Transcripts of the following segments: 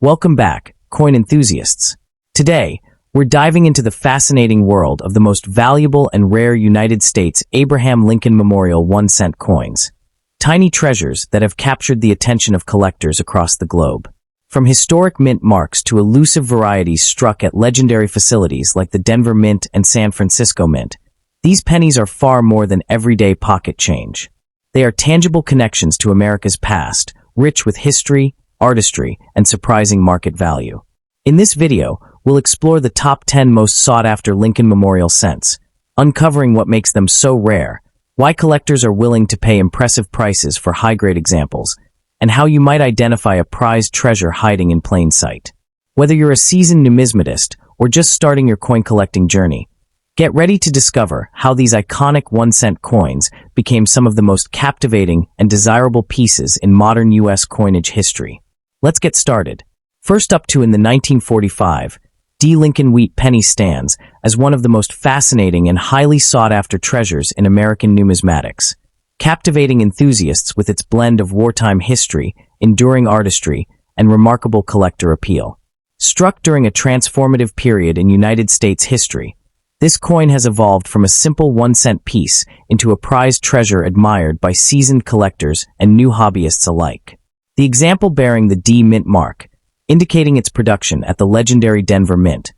Welcome back, coin enthusiasts. Today, we're diving into the fascinating world of the most valuable and rare United States Abraham Lincoln Memorial 1-cent coins. Tiny treasures that have captured the attention of collectors across the globe. From historic mint marks to elusive varieties struck at legendary facilities like the Denver Mint and San Francisco Mint, these pennies are far more than everyday pocket change. They are tangible connections to America's past, rich with history, artistry, and surprising market value. In this video, we'll explore the top 10 most sought-after Lincoln Memorial cents, uncovering what makes them so rare, why collectors are willing to pay impressive prices for high-grade examples, and how you might identify a prized treasure hiding in plain sight. Whether you're a seasoned numismatist or just starting your coin collecting journey, get ready to discover how these iconic 1-cent coins became some of the most captivating and desirable pieces in modern U.S. coinage history. Let's get started. First up in the 1945, D. Lincoln Wheat penny stands as one of the most fascinating and highly sought-after treasures in American numismatics, captivating enthusiasts with its blend of wartime history, enduring artistry, and remarkable collector appeal. Struck during a transformative period in United States history, this coin has evolved from a simple 1-cent piece into a prized treasure admired by seasoned collectors and new hobbyists alike. The example bearing the D Mint mark, indicating its production at the legendary Denver Mint,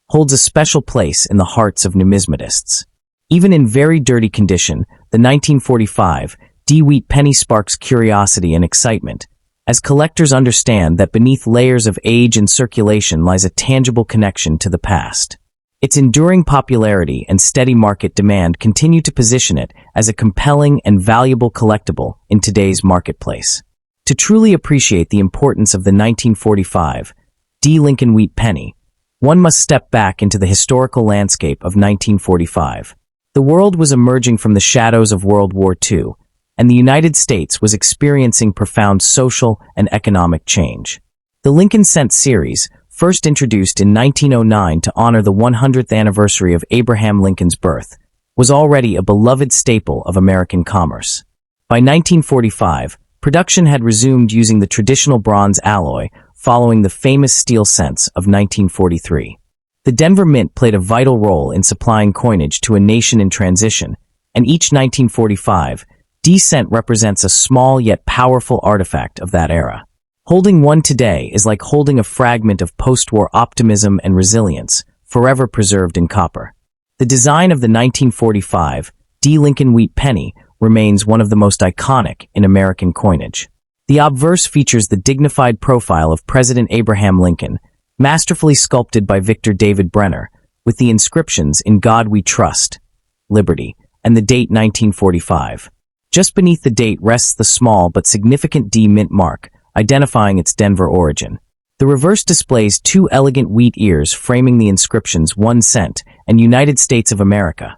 holds a special place in the hearts of numismatists. Even in very dirty condition, the 1945 D Wheat penny sparks curiosity and excitement, as collectors understand that beneath layers of age and circulation lies a tangible connection to the past. Its enduring popularity and steady market demand continue to position it as a compelling and valuable collectible in today's marketplace. To truly appreciate the importance of the 1945 D. Lincoln Wheat penny, one must step back into the historical landscape of 1945. The world was emerging from the shadows of World War II, and the United States was experiencing profound social and economic change. The Lincoln Cent series, first introduced in 1909 to honor the 100th anniversary of Abraham Lincoln's birth, was already a beloved staple of American commerce. By 1945, production had resumed using the traditional bronze alloy following the famous steel cents of 1943. The Denver Mint played a vital role in supplying coinage to a nation in transition, and each 1945 D cent represents a small yet powerful artifact of that era. Holding one today is like holding a fragment of post-war optimism and resilience, forever preserved in copper. The design of the 1945 D. Lincoln Wheat penny remains one of the most iconic in American coinage. The obverse features the dignified profile of President Abraham Lincoln, masterfully sculpted by Victor David Brenner, with the inscriptions "In God We Trust," "Liberty," and the date 1945. Just beneath the date rests the small but significant D Mint mark, identifying its Denver origin. The reverse displays two elegant wheat ears framing the inscriptions 1 cent and United States of America,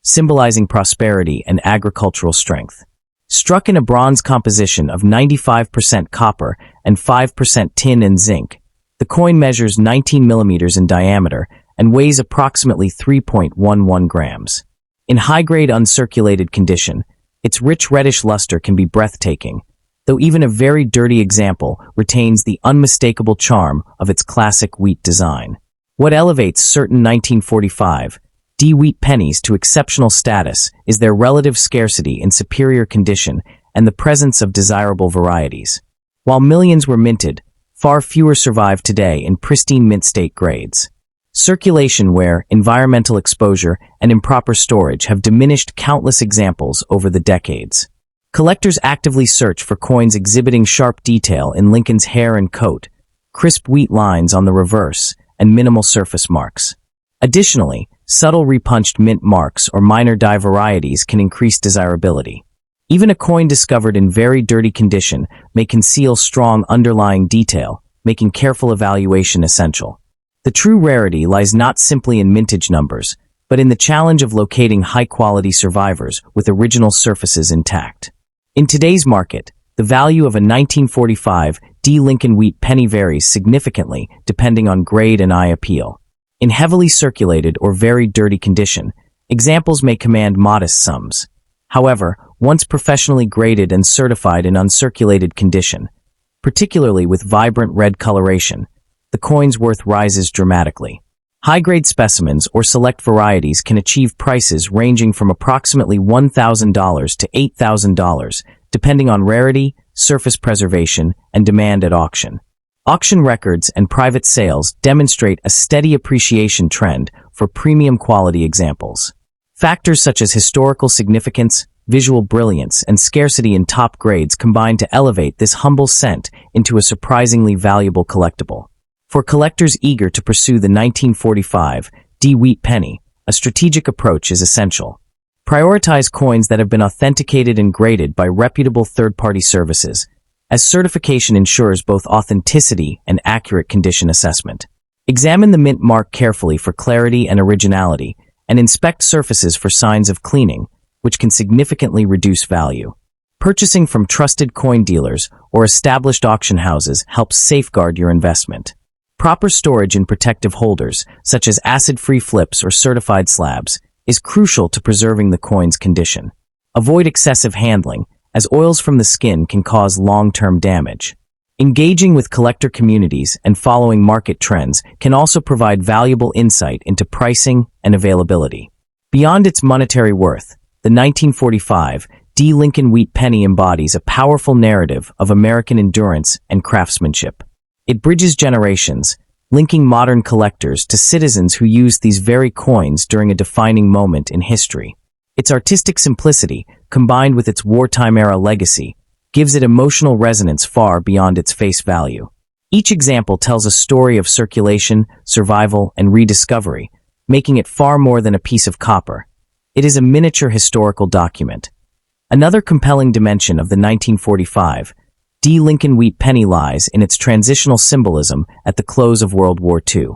symbolizing prosperity and agricultural strength. Struck in a bronze composition of 95% copper and 5% tin and zinc, the coin measures 19 millimeters in diameter and weighs approximately 3.11 grams. In high-grade uncirculated condition, its rich reddish luster can be breathtaking, though even a very dirty example retains the unmistakable charm of its classic wheat design. What elevates certain 1945 D. Wheat pennies to exceptional status is their relative scarcity in superior condition and the presence of desirable varieties. While millions were minted, far fewer survive today in pristine mint state grades. Circulation wear, environmental exposure, and improper storage have diminished countless examples over the decades. Collectors actively search for coins exhibiting sharp detail in Lincoln's hair and coat, crisp wheat lines on the reverse, and minimal surface marks. Additionally, subtle repunched mint marks or minor dye varieties can increase desirability. Even a coin discovered in very dirty condition may conceal strong underlying detail, making careful evaluation essential. The true rarity lies not simply in mintage numbers, but in the challenge of locating high-quality survivors with original surfaces intact. In today's market, the value of a 1945 D. Lincoln Wheat penny varies significantly depending on grade and eye appeal. In heavily circulated or very dirty condition, examples may command modest sums. However, once professionally graded and certified in uncirculated condition, particularly with vibrant red coloration, the coin's worth rises dramatically. High-grade specimens or select varieties can achieve prices ranging from approximately $1,000 to $8,000, depending on rarity, surface preservation, and demand at auction. Auction records and private sales demonstrate a steady appreciation trend for premium quality examples. Factors such as historical significance, visual brilliance, and scarcity in top grades combine to elevate this humble cent into a surprisingly valuable collectible. For collectors eager to pursue the 1945 D Wheat penny, a strategic approach is essential. Prioritize coins that have been authenticated and graded by reputable third-party services, as certification ensures both authenticity and accurate condition assessment. Examine the mint mark carefully for clarity and originality, and inspect surfaces for signs of cleaning, which can significantly reduce value. Purchasing from trusted coin dealers or established auction houses helps safeguard your investment. Proper storage in protective holders, such as acid-free flips or certified slabs, is crucial to preserving the coin's condition. Avoid excessive handling, as oils from the skin can cause long-term damage. Engaging with collector communities and following market trends can also provide valuable insight into pricing and availability. Beyond its monetary worth, the 1945 D. Lincoln Wheat penny embodies a powerful narrative of American endurance and craftsmanship. It bridges generations, linking modern collectors to citizens who used these very coins during a defining moment in history. Its artistic simplicity, combined with its wartime-era legacy, gives it emotional resonance far beyond its face value. Each example tells a story of circulation, survival, and rediscovery, making it far more than a piece of copper. It is a miniature historical document. Another compelling dimension of the 1945 D. Lincoln Wheat penny lies in its transitional symbolism at the close of World War II.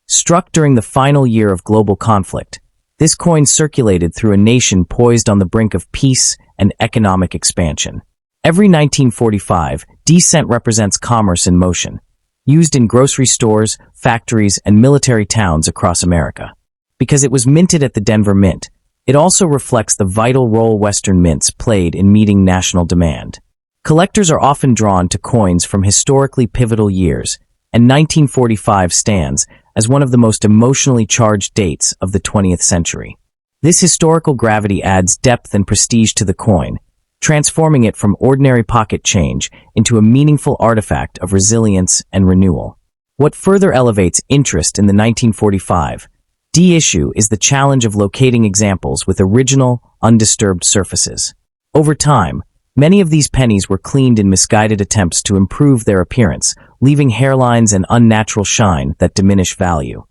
Struck during the final year of global conflict, this coin circulated through a nation poised on the brink of peace and economic expansion. Every 1945 D cent represents commerce in motion, used in grocery stores, factories, and military towns across America. Because it was minted at the Denver Mint, it also reflects the vital role Western mints played in meeting national demand. Collectors are often drawn to coins from historically pivotal years, and 1945 stands as one of the most emotionally charged dates of the 20th century. This historical gravity adds depth and prestige to the coin, transforming it from ordinary pocket change into a meaningful artifact of resilience and renewal. What further elevates interest in the 1945 D issue is the challenge of locating examples with original, undisturbed surfaces. Over time, many of these pennies were cleaned in misguided attempts to improve their appearance, leaving hairlines and unnatural shine that diminish value.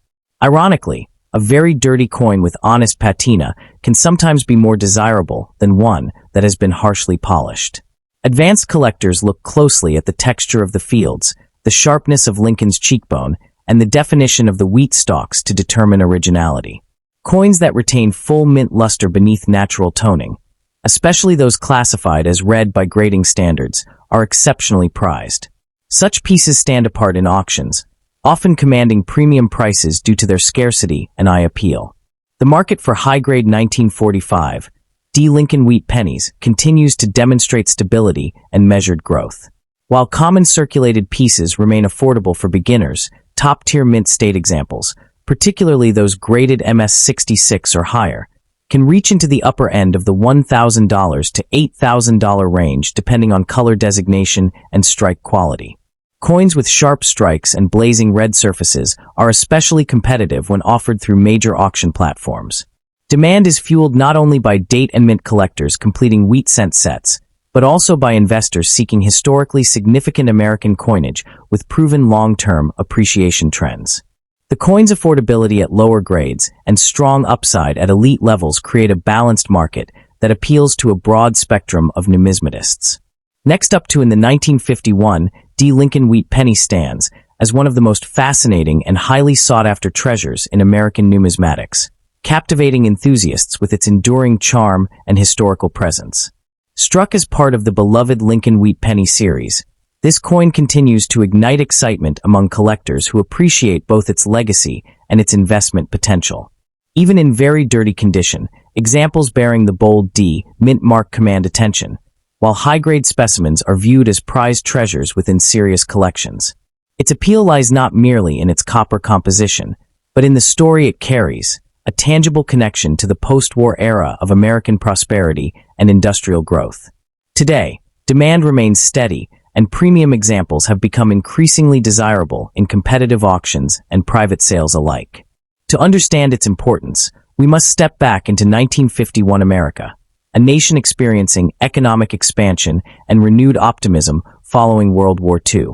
Ironically, a very dirty coin with honest patina can sometimes be more desirable than one that has been harshly polished. Advanced collectors look closely at the texture of the fields, the sharpness of Lincoln's cheekbone, and the definition of the wheat stalks to determine originality. Coins that retain full mint luster beneath natural toning, especially those classified as red by grading standards, are exceptionally prized. Such pieces stand apart in auctions, often commanding premium prices due to their scarcity and eye appeal. The market for high-grade 1945 D. Lincoln Wheat pennies continues to demonstrate stability and measured growth. While common circulated pieces remain affordable for beginners, top-tier mint state examples, particularly those graded MS-66 or higher, can reach into the upper end of the $1,000 to $8,000 range depending on color designation and strike quality. Coins with sharp strikes and blazing red surfaces are especially competitive when offered through major auction platforms. Demand is fueled not only by date and mint collectors completing wheat cent sets, but also by investors seeking historically significant American coinage with proven long-term appreciation trends. The coin's affordability at lower grades and strong upside at elite levels create a balanced market that appeals to a broad spectrum of numismatists. Next up in the 1951 D. Lincoln Wheat penny stands as one of the most fascinating and highly sought-after treasures in American numismatics, captivating enthusiasts with its enduring charm and historical presence. Struck as part of the beloved Lincoln Wheat penny series, this coin continues to ignite excitement among collectors who appreciate both its legacy and its investment potential. Even in very dirty condition, examples bearing the bold D mint mark command attention, while high-grade specimens are viewed as prized treasures within serious collections. Its appeal lies not merely in its copper composition, but in the story it carries, a tangible connection to the post-war era of American prosperity and industrial growth. Today, demand remains steady, and premium examples have become increasingly desirable in competitive auctions and private sales alike. To understand its importance, we must step back into 1951 America, a nation experiencing economic expansion and renewed optimism following World War II.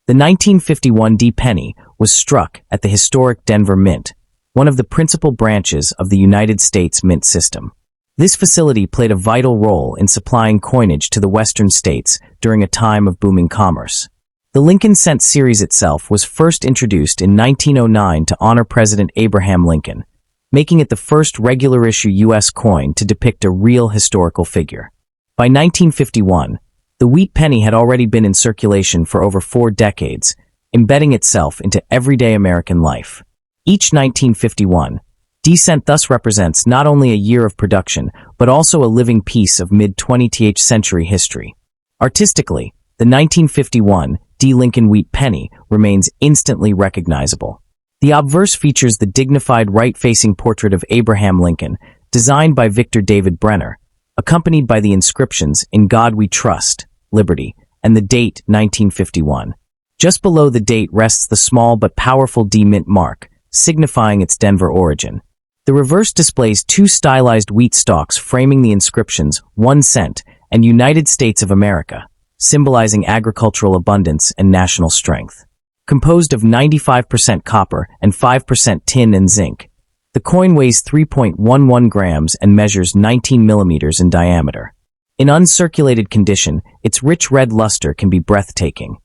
The 1951 D penny was struck at the historic Denver Mint, one of the principal branches of the United States mint system. This facility played a vital role in supplying coinage to the western states during a time of booming commerce. The Lincoln Cent series itself was first introduced in 1909 to honor President Abraham Lincoln, making it the first regular-issue U.S. coin to depict a real historical figure. By 1951, the wheat penny had already been in circulation for over 4 decades, embedding itself into everyday American life. Each 1951, D-cent thus represents not only a year of production, but also a living piece of mid-20th century history. Artistically, the 1951 D. Lincoln wheat penny remains instantly recognizable. The obverse features the dignified right-facing portrait of Abraham Lincoln, designed by Victor David Brenner, accompanied by the inscriptions "In God We Trust, Liberty," and the date 1951. Just below the date rests the small but powerful D mint mark, signifying its Denver origin. The reverse displays 2 stylized wheat stalks framing the inscriptions 1 cent and United States of America, symbolizing agricultural abundance and national strength. Composed of 95% copper and 5% tin and zinc, the coin weighs 3.11 grams and measures 19 millimeters in diameter. In uncirculated condition, its rich red luster can be breathtaking.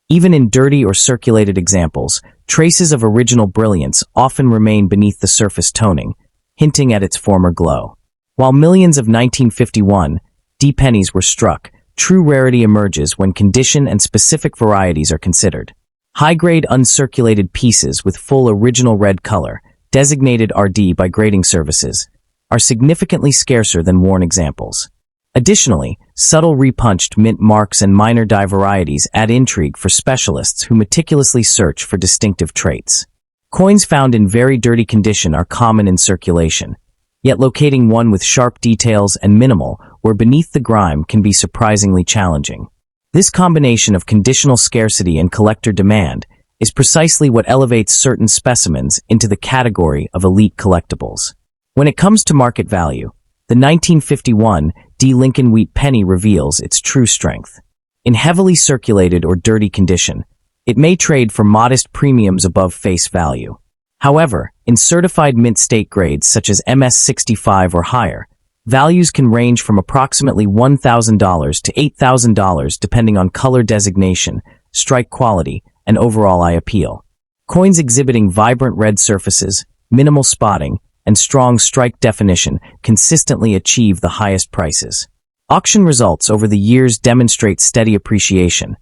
Even in dirty or circulated examples, traces of original brilliance often remain beneath the surface toning, hinting at its former glow. While millions of 1951 D pennies were struck, true rarity emerges when condition and specific varieties are considered. High-grade uncirculated pieces with full original red color, designated RD by grading services, are significantly scarcer than worn examples. Additionally, subtle repunched mint marks and minor die varieties add intrigue for specialists who meticulously search for distinctive traits. Coins found in very dirty condition are common in circulation, yet locating one with sharp details and minimal where beneath the grime can be surprisingly challenging. This combination of conditional scarcity and collector demand is precisely what elevates certain specimens into the category of elite collectibles. When it comes to market value, the 1951 D. Lincoln wheat penny reveals its true strength. In heavily circulated or dirty condition, it may trade for modest premiums above face value. However, in certified mint state grades such as MS-65 or higher, values can range from approximately $1,000 to $8,000 depending on color designation, strike quality, and overall eye appeal. Coins exhibiting vibrant red surfaces, minimal spotting, and strong strike definition consistently achieve the highest prices. Auction results over the years demonstrate steady appreciation,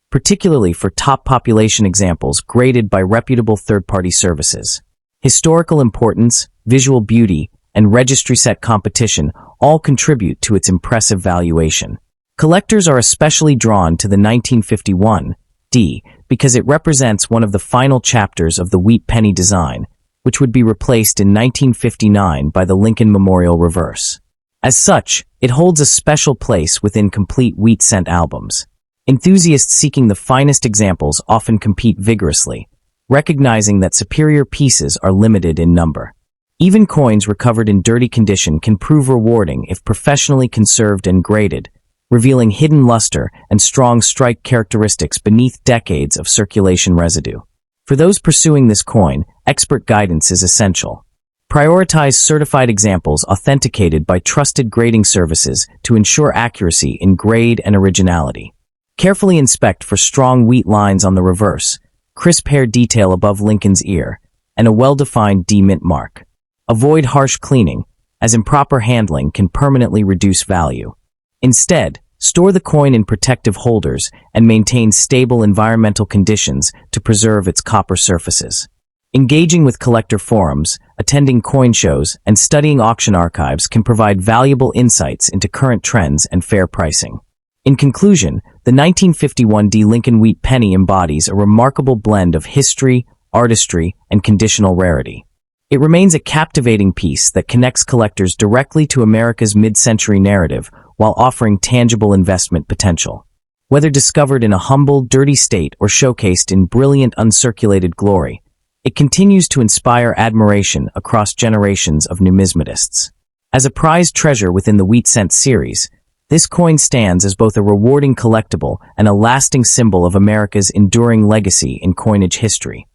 particularly for top population examples graded by reputable third-party services. Historical importance, visual beauty, and registry set competition all contribute to its impressive valuation. Collectors are especially drawn to the 1951 D because it represents one of the final chapters of the wheat penny design, which would be replaced in 1959 by the Lincoln Memorial reverse. As such, it holds a special place within complete wheat cent albums. Enthusiasts seeking the finest examples often compete vigorously, recognizing that superior pieces are limited in number. Even coins recovered in dirty condition can prove rewarding if professionally conserved and graded, revealing hidden luster and strong strike characteristics beneath decades of circulation residue. For those pursuing this coin, expert guidance is essential. Prioritize certified examples authenticated by trusted grading services to ensure accuracy in grade and originality. Carefully inspect for strong wheat lines on the reverse, crisp hair detail above Lincoln's ear, and a well-defined D mint mark. Avoid harsh cleaning, as improper handling can permanently reduce value. Instead, store the coin in protective holders and maintain stable environmental conditions to preserve its copper surfaces. Engaging with collector forums, attending coin shows, and studying auction archives can provide valuable insights into current trends and fair pricing. In conclusion, the 1951 D. Lincoln Wheat penny embodies a remarkable blend of history, artistry, and conditional rarity. It remains a captivating piece that connects collectors directly to America's mid-century narrative while offering tangible investment potential. Whether discovered in a humble, dirty state or showcased in brilliant, uncirculated glory, it continues to inspire admiration across generations of numismatists. As a prized treasure within the Wheat Cent series, this coin stands as both a rewarding collectible and a lasting symbol of America's enduring legacy in coinage history.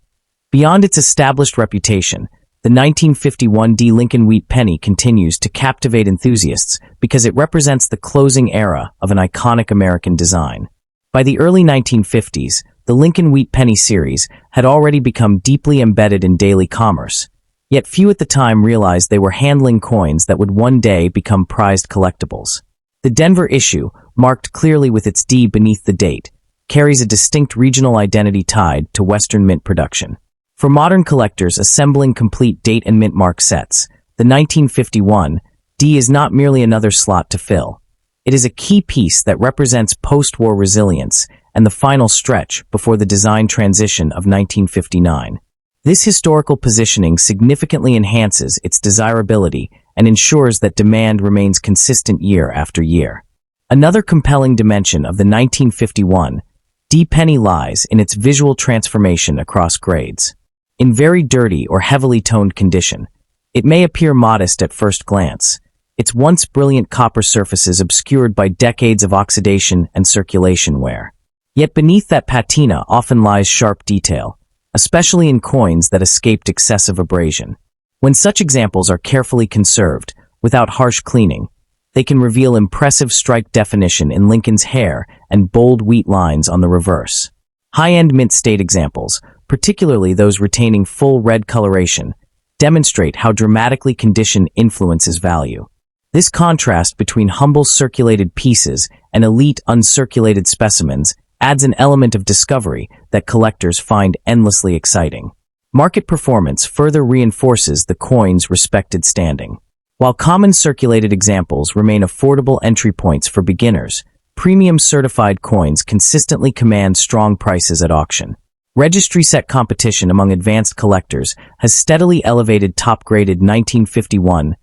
Beyond its established reputation, the 1951 D. Lincoln Wheat penny continues to captivate enthusiasts because it represents the closing era of an iconic American design. By the early 1950s, the Lincoln Wheat penny series had already become deeply embedded in daily commerce, yet few at the time realized they were handling coins that would one day become prized collectibles. The Denver issue, marked clearly with its D beneath the date, carries a distinct regional identity tied to Western mint production. For modern collectors assembling complete date and mint mark sets, the 1951 D is not merely another slot to fill. It is a key piece that represents post-war resilience and the final stretch before the design transition of 1959. This historical positioning significantly enhances its desirability and ensures that demand remains consistent year after year. Another compelling dimension of the 1951 D penny lies in its visual transformation across grades. In very dirty or heavily toned condition, it may appear modest at first glance, its once brilliant copper surfaces obscured by decades of oxidation and circulation wear. Yet beneath that patina often lies sharp detail, especially in coins that escaped excessive abrasion. When such examples are carefully conserved, without harsh cleaning, they can reveal impressive strike definition in Lincoln's hair and bold wheat lines on the reverse. High-end mint state examples, particularly those retaining full red coloration, demonstrate how dramatically condition influences value. This contrast between humble circulated pieces and elite uncirculated specimens adds an element of discovery that collectors find endlessly exciting. Market performance further reinforces the coin's respected standing. While common circulated examples remain affordable entry points for beginners, premium certified coins consistently command strong prices at auction. Registry set competition among advanced collectors has steadily elevated top-graded 1951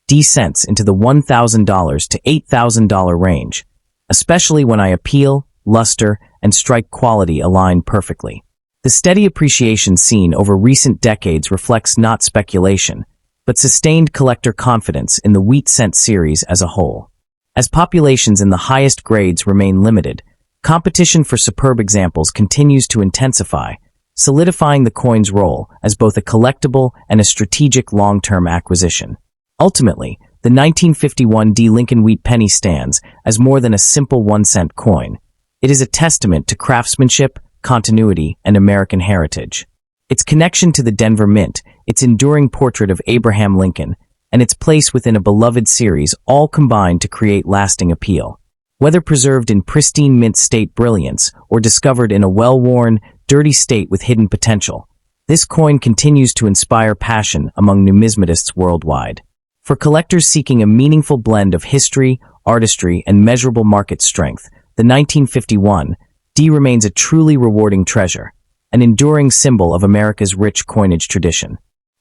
D cents into the $1,000 to $8,000 range, especially when appeal, luster, and strike quality align perfectly. The steady appreciation seen over recent decades reflects not speculation, but sustained collector confidence in the Wheat Cent series as a whole. As populations in the highest grades remain limited, competition for superb examples continues to intensify, solidifying the coin's role as both a collectible and a strategic long-term acquisition. Ultimately, the 1951 D. Lincoln Wheat penny stands as more than a simple 1-cent coin. It is a testament to craftsmanship, continuity, and American heritage. Its connection to the Denver Mint, its enduring portrait of Abraham Lincoln, and its place within a beloved series all combine to create lasting appeal. Whether preserved in pristine mint state brilliance or discovered in a well-worn, dirty state with hidden potential, this coin continues to inspire passion among numismatists worldwide. For collectors seeking a meaningful blend of history, artistry, and measurable market strength, the 1951 D remains a truly rewarding treasure, an enduring symbol of America's rich coinage tradition.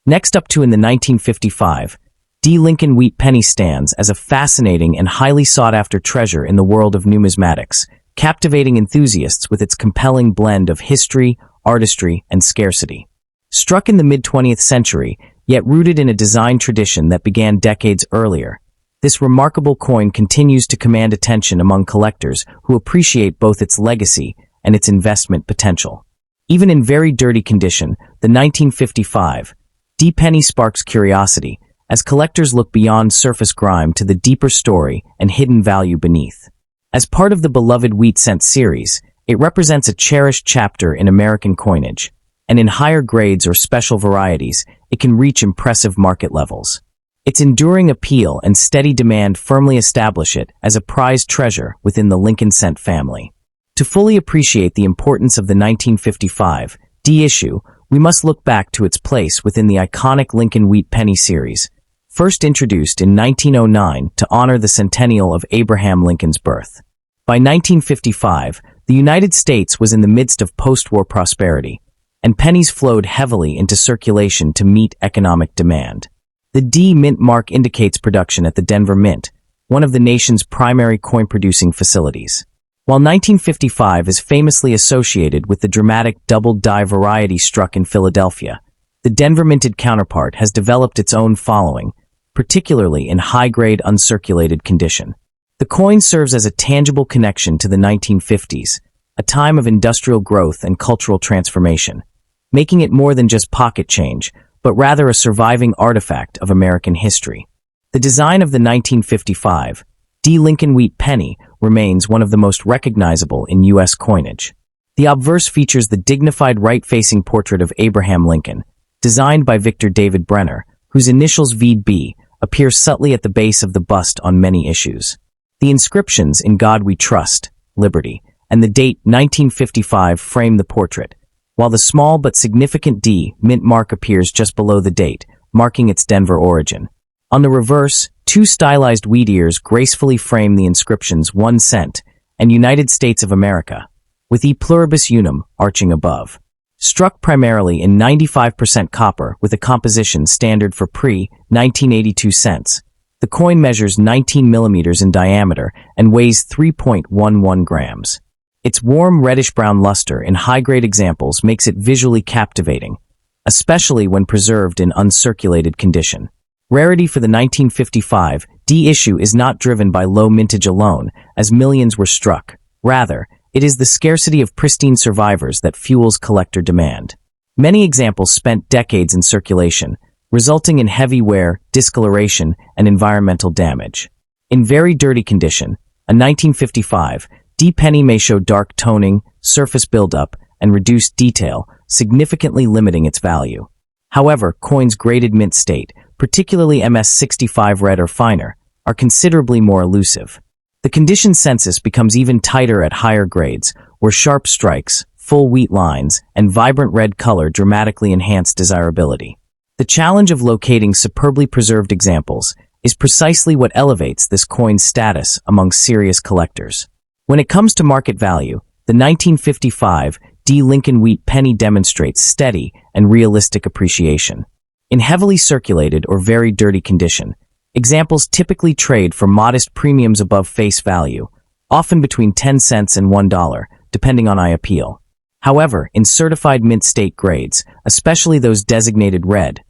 Next up in the 1955, D. Lincoln Wheat penny stands as a fascinating and highly sought-after treasure in the world of numismatics, captivating enthusiasts with its compelling blend of history, artistry, and scarcity. Struck in the mid-20th century, yet rooted in a design tradition that began decades earlier, this remarkable coin continues to command attention among collectors who appreciate both its legacy and its investment potential. Even in very dirty condition, the 1955 D penny sparks curiosity, as collectors look beyond surface grime to the deeper story and hidden value beneath. As part of the beloved Wheat Cent series, it represents a cherished chapter in American coinage, and in higher grades or special varieties, it can reach impressive market levels. Its enduring appeal and steady demand firmly establish it as a prized treasure within the Lincoln Cent family. To fully appreciate the importance of the 1955 D issue, we must look back to its place within the iconic Lincoln Wheat penny series, first introduced in 1909 to honor the centennial of Abraham Lincoln's birth. By 1955, the United States was in the midst of post-war prosperity, and pennies flowed heavily into circulation to meet economic demand. The D Mint mark indicates production at the Denver Mint, one of the nation's primary coin-producing facilities. While 1955 is famously associated with the dramatic double-die variety struck in Philadelphia, the Denver minted counterpart has developed its own following, particularly in high-grade uncirculated condition. The coin serves as a tangible connection to the 1950s, a time of industrial growth and cultural transformation, making it more than just pocket change, but rather a surviving artifact of American history. The design of the 1955 D. Lincoln Wheat penny remains one of the most recognizable in U.S. coinage. The obverse features the dignified right-facing portrait of Abraham Lincoln, designed by Victor David Brenner, whose initials VB appear subtly at the base of the bust on many issues. The inscriptions "In God We Trust," "Liberty," and the date 1955 frame the portrait, while the small but significant D Mint mark appears just below the date, marking its Denver origin. On the reverse, two stylized wheat ears gracefully frame the inscriptions 1 cent and United States of America, with E pluribus unum arching above. Struck primarily in 95% copper with a composition standard for pre-1982 cents, the coin measures 19 millimeters in diameter and weighs 3.11 grams. Its warm reddish-brown luster in high-grade examples makes it visually captivating, especially when preserved in uncirculated condition. Rarity for the 1955 D issue is not driven by low mintage alone, as millions were struck. Rather, it is the scarcity of pristine survivors that fuels collector demand. Many examples spent decades in circulation, resulting in heavy wear, discoloration, and environmental damage. In very dirty condition, a 1955 D penny may show dark toning, surface buildup, and reduced detail, significantly limiting its value. However, coins graded mint state, particularly MS-65 red or finer, are considerably more elusive. The condition census becomes even tighter at higher grades, where sharp strikes, full wheat lines, and vibrant red color dramatically enhance desirability. The challenge of locating superbly preserved examples is precisely what elevates this coin's status among serious collectors. When it comes to market value, the 1955 D. Lincoln Wheat penny demonstrates steady and realistic appreciation. In heavily circulated or very dirty condition, examples typically trade for modest premiums above face value, often between 10 cents and $1, depending on eye appeal. However, in certified mint state grades, especially those designated red,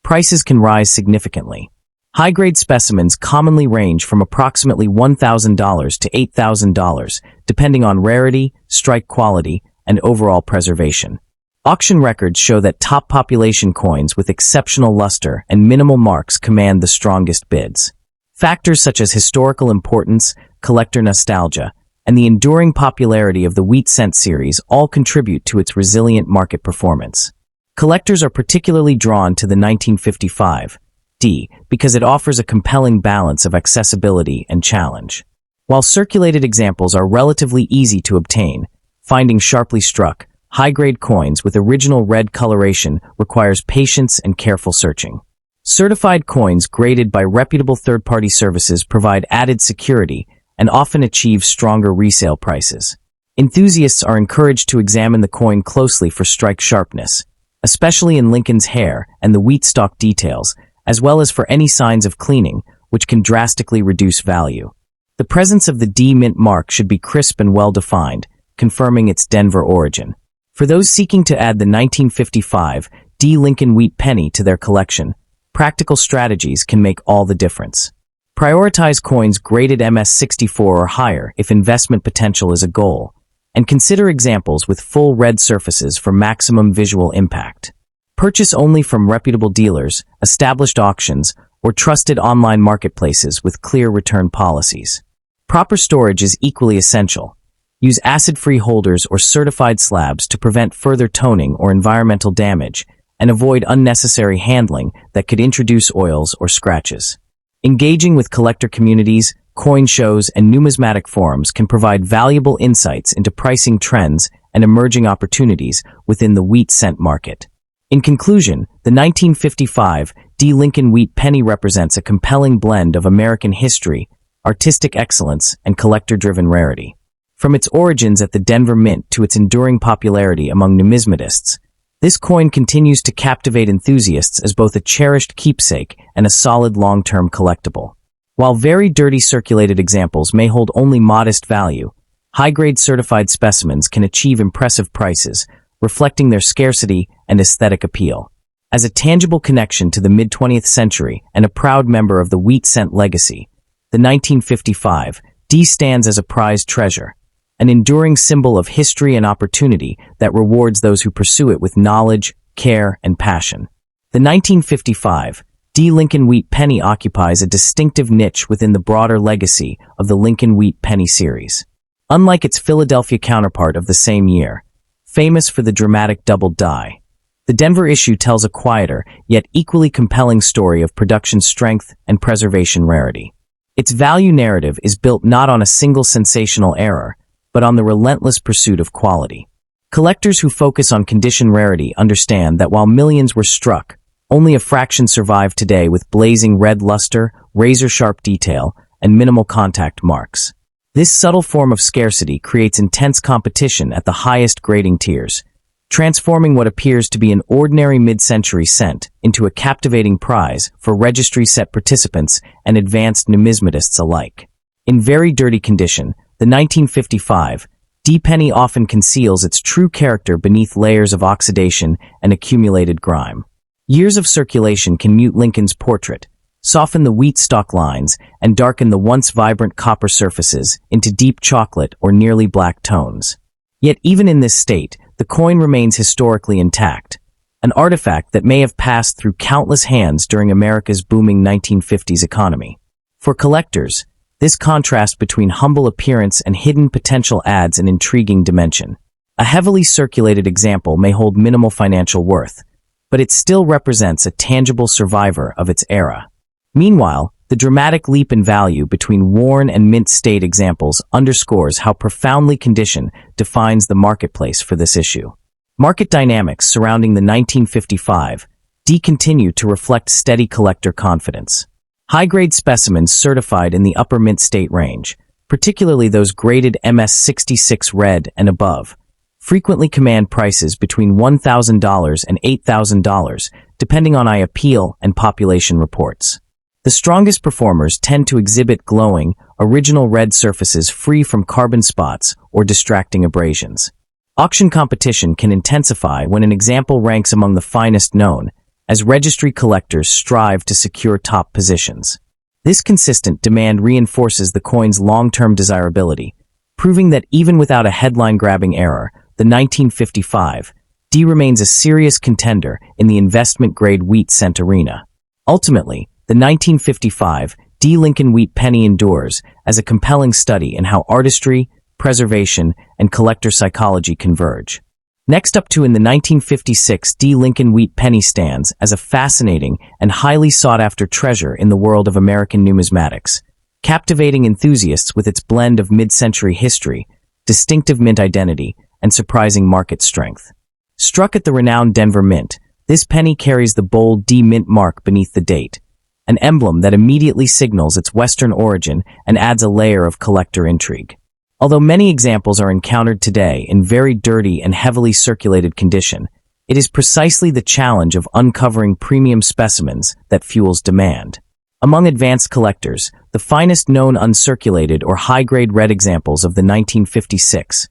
prices can rise significantly. High-grade specimens commonly range from approximately $1,000 to $8,000, depending on rarity, strike quality, and overall preservation. Auction records show that top population coins with exceptional luster and minimal marks command the strongest bids. Factors such as historical importance, collector nostalgia, and the enduring popularity of the Wheat Cent series all contribute to its resilient market performance. Collectors are particularly drawn to the 1955 D because it offers a compelling balance of accessibility and challenge. While circulated examples are relatively easy to obtain, finding sharply struck, high-grade coins with original red coloration requires patience and careful searching. Certified coins graded by reputable third-party services provide added security and often achieve stronger resale prices. Enthusiasts are encouraged to examine the coin closely for strike sharpness, especially in Lincoln's hair and the wheat stalk details, as well as for any signs of cleaning, which can drastically reduce value. The presence of the D Mint mark should be crisp and well-defined, confirming its Denver origin. For those seeking to add the 1955 D. Lincoln Wheat penny to their collection, practical strategies can make all the difference. Prioritize coins graded MS-64 or higher if investment potential is a goal, and consider examples with full red surfaces for maximum visual impact. Purchase only from reputable dealers, established auctions, or trusted online marketplaces with clear return policies. Proper storage is equally essential. Use acid-free holders or certified slabs to prevent further toning or environmental damage, and avoid unnecessary handling that could introduce oils or scratches. Engaging with collector communities, coin shows, and numismatic forums can provide valuable insights into pricing trends and emerging opportunities within the wheat cent market. In conclusion, the 1955 D. Lincoln Wheat penny represents a compelling blend of American history, artistic excellence, and collector-driven rarity. From its origins at the Denver Mint to its enduring popularity among numismatists, this coin continues to captivate enthusiasts as both a cherished keepsake and a solid long-term collectible. While very dirty circulated examples may hold only modest value, high-grade certified specimens can achieve impressive prices, reflecting their scarcity and aesthetic appeal. As a tangible connection to the mid-20th century and a proud member of the wheat cent legacy, the 1955 D stands as a prized treasure, an enduring symbol of history and opportunity that rewards those who pursue it with knowledge, care, and passion. The 1955 D Lincoln Wheat Penny occupies a distinctive niche within the broader legacy of the Lincoln Wheat Penny series. Unlike its Philadelphia counterpart of the same year, famous for the dramatic double die, the Denver issue tells a quieter, yet equally compelling story of production strength and preservation rarity. Its value narrative is built not on a single sensational error, but on the relentless pursuit of quality. Collectors who focus on condition rarity understand that while millions were struck, only a fraction survive today with blazing red luster, razor-sharp detail, and minimal contact marks. This subtle form of scarcity creates intense competition at the highest grading tiers, transforming what appears to be an ordinary mid-century cent into a captivating prize for registry set participants and advanced numismatists alike. In very dirty condition, the 1955 D penny often conceals its true character beneath layers of oxidation and accumulated grime. Years of circulation can mute Lincoln's portrait, soften the wheat stalk lines, and darken the once vibrant copper surfaces into deep chocolate or nearly black tones. Yet even in this state, the coin remains historically intact, an artifact that may have passed through countless hands during America's booming 1950s economy. For collectors, this contrast between humble appearance and hidden potential adds an intriguing dimension. A heavily circulated example may hold minimal financial worth, but it still represents a tangible survivor of its era. Meanwhile, the dramatic leap in value between worn and mint state examples underscores how profoundly condition defines the marketplace for this issue. Market dynamics surrounding the 1955 D continue to reflect steady collector confidence. High-grade specimens certified in the upper mint state range, particularly those graded MS66 red and above, frequently command prices between $1,000 and $8,000, depending on appeal and population reports. The strongest performers tend to exhibit glowing, original red surfaces free from carbon spots or distracting abrasions. Auction competition can intensify when an example ranks among the finest known, as registry collectors strive to secure top positions. This consistent demand reinforces the coin's long-term desirability, proving that even without a headline-grabbing error, the 1955 D remains a serious contender in the investment-grade wheat cent arena. Ultimately, the 1955 D Lincoln Wheat Penny endures as a compelling study in how artistry, preservation, and collector psychology converge. Next up in the 1956 D Lincoln Wheat Penny stands as a fascinating and highly sought-after treasure in the world of American numismatics, captivating enthusiasts with its blend of mid-century history, distinctive mint identity, and surprising market strength. Struck at the renowned Denver Mint, this penny carries the bold D Mint mark beneath the date, an emblem that immediately signals its Western origin and adds a layer of collector intrigue. Although many examples are encountered today in very dirty and heavily circulated condition, it is precisely the challenge of uncovering premium specimens that fuels demand. Among advanced collectors, the finest known uncirculated or high-grade red examples of the 1956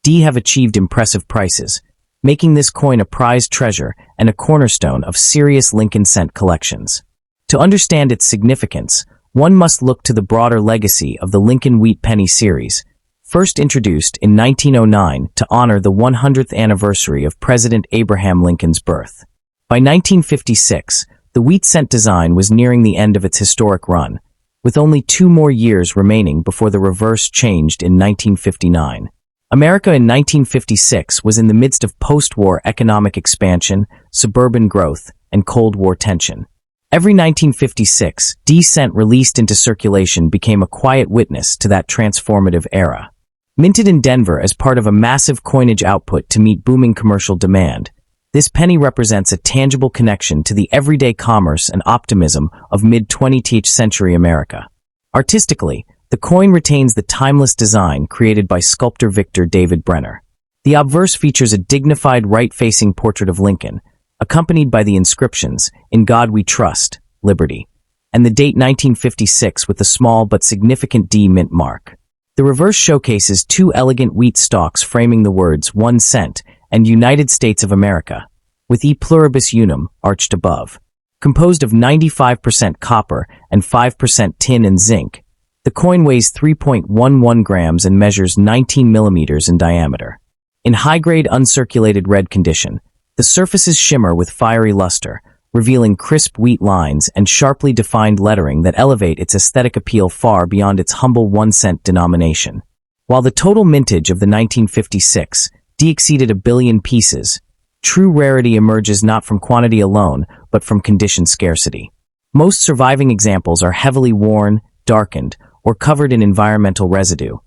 D have achieved impressive prices, making this coin a prized treasure and a cornerstone of serious Lincoln cent collections. To understand its significance, one must look to the broader legacy of the Lincoln Wheat Penny series, first introduced in 1909 to honor the 100th anniversary of President Abraham Lincoln's birth. By 1956, the wheat cent design was nearing the end of its historic run, with only 2 more years remaining before the reverse changed in 1959. America in 1956 was in the midst of post-war economic expansion, suburban growth, and Cold War tension. Every 1956 D cent released into circulation became a quiet witness to that transformative era. Minted in Denver as part of a massive coinage output to meet booming commercial demand, this penny represents a tangible connection to the everyday commerce and optimism of mid-20th century America. Artistically, the coin retains the timeless design created by sculptor Victor David Brenner. The obverse features a dignified right-facing portrait of Lincoln, accompanied by the inscriptions, "In God We Trust, Liberty," and the date 1956 with a small but significant D mint mark. The reverse showcases two elegant wheat stalks framing the words 1 cent and United States of America, with E pluribus unum arched above. Composed of 95% copper and 5% tin and zinc, the coin weighs 3.11 grams and measures 19 millimeters in diameter. In high-grade uncirculated red condition, the surfaces shimmer with fiery luster, revealing crisp wheat lines and sharply defined lettering that elevate its aesthetic appeal far beyond its humble 1-cent denomination. While the total mintage of the 1956 D exceeded 1 billion pieces, true rarity emerges not from quantity alone, but from condition scarcity. Most surviving examples are heavily worn, darkened, or covered in environmental residue,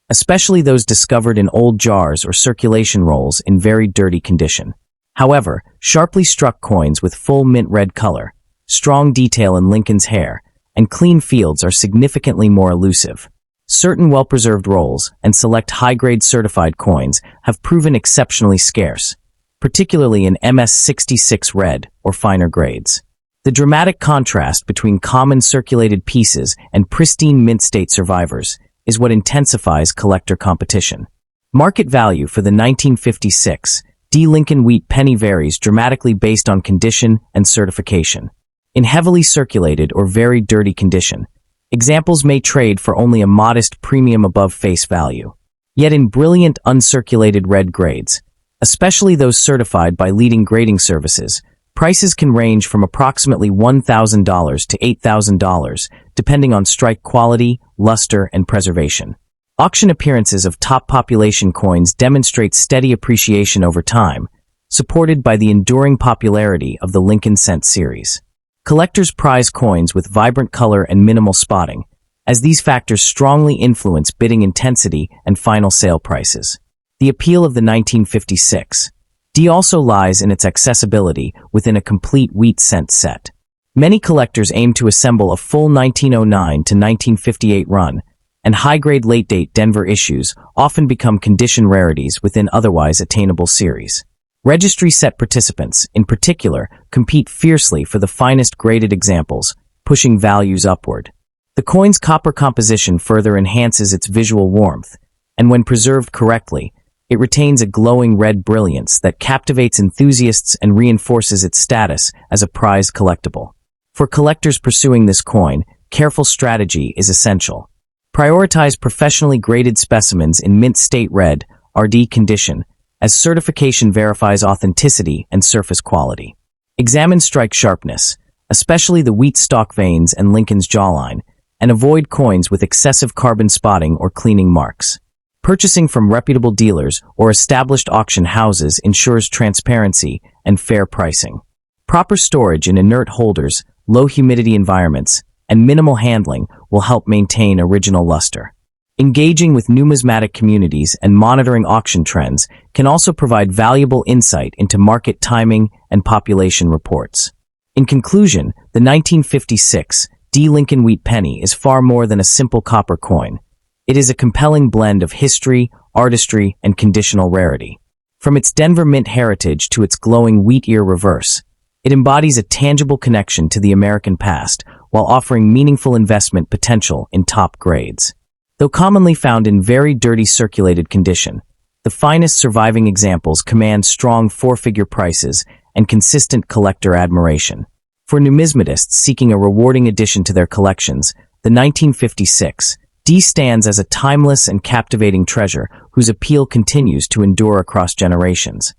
especially those discovered in old jars or circulation rolls in very dirty condition. However, sharply struck coins with full mint red color, strong detail in Lincoln's hair, and clean fields are significantly more elusive. Certain well-preserved rolls and select high-grade certified coins have proven exceptionally scarce, particularly in MS-66 red or finer grades. The dramatic contrast between common circulated pieces and pristine mint state survivors is what intensifies collector competition. Market value for the 1956 D Lincoln wheat penny varies dramatically based on condition and certification. In heavily circulated or very dirty condition, examples may trade for only a modest premium above face value. Yet in brilliant uncirculated red grades, especially those certified by leading grading services, prices can range from approximately $1,000 to $8,000, depending on strike quality, luster, and preservation. Auction appearances of top population coins demonstrate steady appreciation over time, supported by the enduring popularity of the Lincoln Cent series. Collectors prize coins with vibrant color and minimal spotting, as these factors strongly influence bidding intensity and final sale prices. The appeal of the 1956 D also lies in its accessibility within a complete wheat cent set. Many collectors aim to assemble a full 1909 to 1958 run, and high-grade late-date Denver issues often become condition rarities within otherwise attainable series. Registry set participants, in particular, compete fiercely for the finest graded examples, pushing values upward. The coin's copper composition further enhances its visual warmth, and when preserved correctly, it retains a glowing red brilliance that captivates enthusiasts and reinforces its status as a prized collectible. For collectors pursuing this coin, careful strategy is essential. Prioritize professionally graded specimens in mint state red, RD condition, as certification verifies authenticity and surface quality. Examine strike sharpness, especially the wheat stalk veins and Lincoln's jawline, and avoid coins with excessive carbon spotting or cleaning marks. Purchasing from reputable dealers or established auction houses ensures transparency and fair pricing. Proper storage in inert holders, low humidity environments, and minimal handling will help maintain original luster. Engaging with numismatic communities and monitoring auction trends can also provide valuable insight into market timing and population reports. In conclusion, the 1956 D Lincoln wheat penny is far more than a simple copper coin. It is a compelling blend of history, artistry, and conditional rarity. From its Denver mint heritage to its glowing wheat ear reverse, it embodies a tangible connection to the American past while offering meaningful investment potential in top grades. Though commonly found in very dirty circulated condition, the finest surviving examples command strong four-figure prices and consistent collector admiration. For numismatists seeking a rewarding addition to their collections, the 1956 D stands as a timeless and captivating treasure whose appeal continues to endure across generations.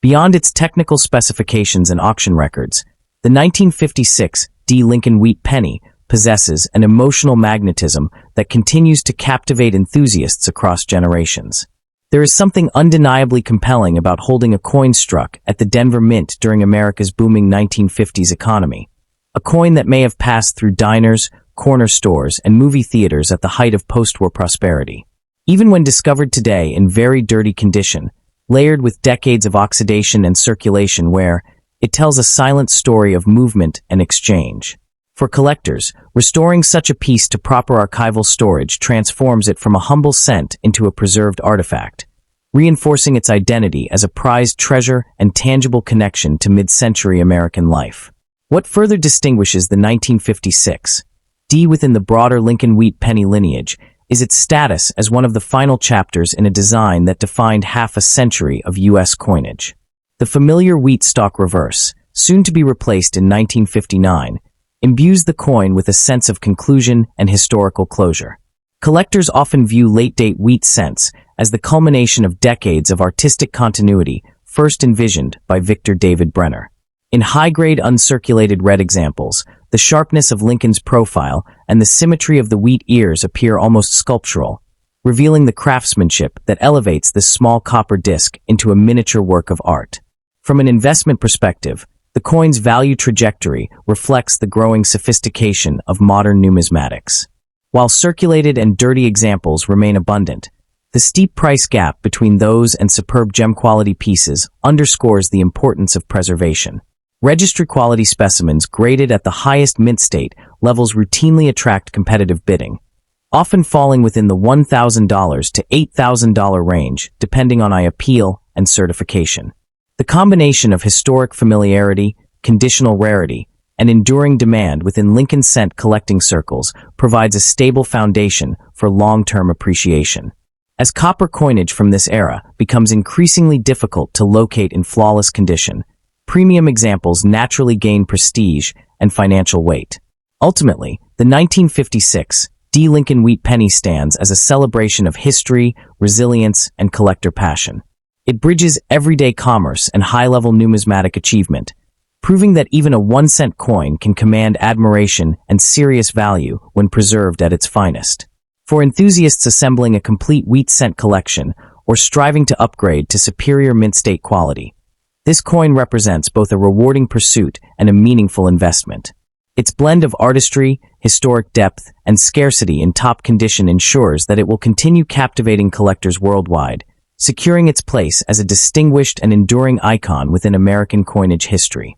Beyond its technical specifications and auction records, the 1956 D Lincoln wheat penny possesses an emotional magnetism that continues to captivate enthusiasts across generations. There is something undeniably compelling about holding a coin struck at the Denver Mint during America's booming 1950s economy, a coin that may have passed through diners, corner stores, and movie theaters at the height of post-war prosperity. Even when discovered today in very dirty condition, layered with decades of oxidation and circulation wear, it tells a silent story of movement and exchange. For collectors, restoring such a piece to proper archival storage transforms it from a humble cent into a preserved artifact, reinforcing its identity as a prized treasure and tangible connection to mid-century American life. What further distinguishes the 1956 D within the broader Lincoln Wheat penny lineage is its status as one of the final chapters in a design that defined half a century of U.S. coinage. The familiar wheat stock reverse, soon to be replaced in 1959, imbues the coin with a sense of conclusion and historical closure. Collectors often view late-date wheat cents as the culmination of decades of artistic continuity first envisioned by Victor David Brenner. In high-grade uncirculated red examples, the sharpness of Lincoln's profile and the symmetry of the wheat ears appear almost sculptural, revealing the craftsmanship that elevates this small copper disc into a miniature work of art. From an investment perspective, the coin's value trajectory reflects the growing sophistication of modern numismatics. While circulated and dirty examples remain abundant, the steep price gap between those and superb gem-quality pieces underscores the importance of preservation. Registry-quality specimens graded at the highest mint state levels routinely attract competitive bidding, often falling within the $1,000 to $8,000 range, depending on appeal and certification. The combination of historic familiarity, conditional rarity, and enduring demand within Lincoln cent collecting circles provides a stable foundation for long-term appreciation. As copper coinage from this era becomes increasingly difficult to locate in flawless condition, premium examples naturally gain prestige and financial weight. Ultimately, the 1956 D. Lincoln Wheat penny stands as a celebration of history, resilience, and collector passion. It bridges everyday commerce and high-level numismatic achievement, proving that even a 1-cent coin can command admiration and serious value when preserved at its finest. For enthusiasts assembling a complete wheat cent collection or striving to upgrade to superior mint state quality, this coin represents both a rewarding pursuit and a meaningful investment. Its blend of artistry, historic depth, and scarcity in top condition ensures that it will continue captivating collectors worldwide, securing its place as a distinguished and enduring icon within American coinage history.